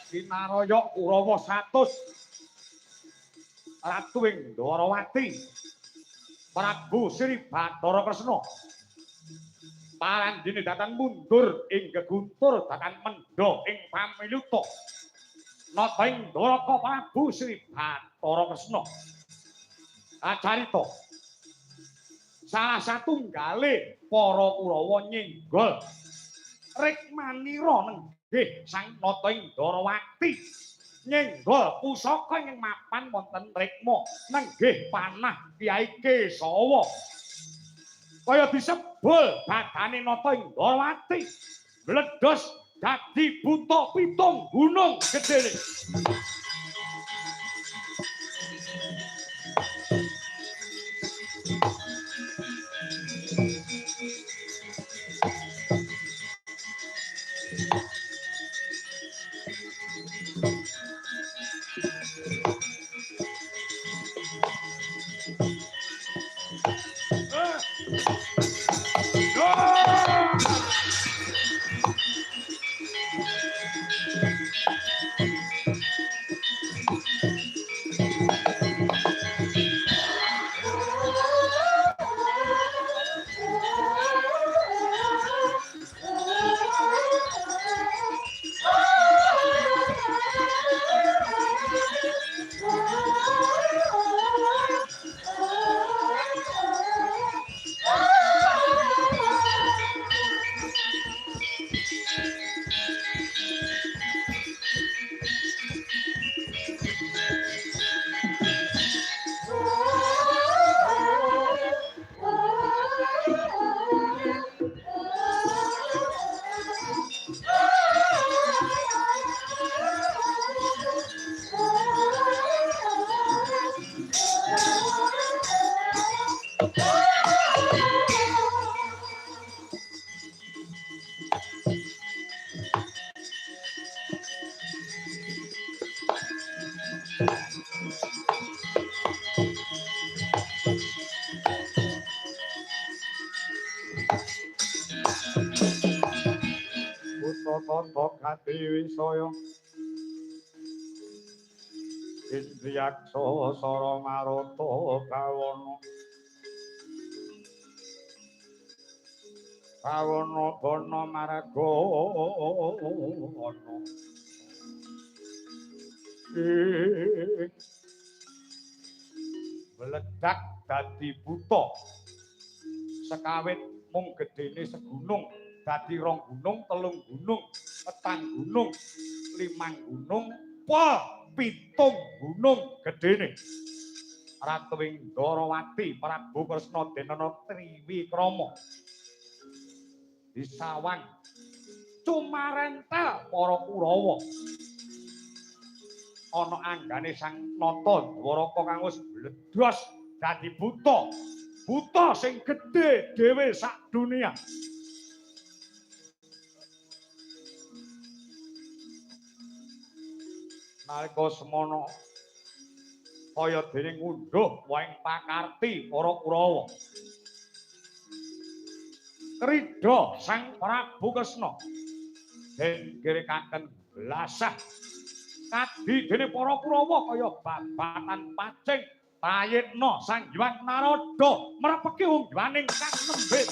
Kinaraya Kurawa 100 Ratu ing Ndarawati Prabu Sri Bathara Kresna parandene datan mundur ing geguntur datan mendha ing pamiluta nata ing Dwaraka Prabu Sri Bathara Kresna acarita salah satunggale para Kurawa nyenggol rikmanira nenggih sang nata ing Ndarawati nyenggol pusaka ing mapan wonten rikma nenggih panah Kyai Kesawa kaya disebul badane nata ing Ndarawati mledhos dadi buta pitung gunung gedhe. Gati Wisaya Indriyaksa Sara Marata Bawana Bawana Bana Maragana meledak dadi buta sekawit mung gedene segunung dadi 2 gunung 3 gunung 4 gunung 5 gunung 7 gunung gedene Ratu ing Ndarawati Prabu Kresna Denana Triwikrama disawang cumarentel para Kurawa ana anggane sang nata Dwaraka kang wis bledhos dadi buta buta sing gedhe dhewe sak dunia. Nalika semana kaya dene ngunduh waing pakarti para Kurawa krida sang Prabu Kresna den girikaken blasah kadi dene para Kurawa kaya babatan pacing Prayitna sang Hyang Narada mrepeki ungganing kang nembe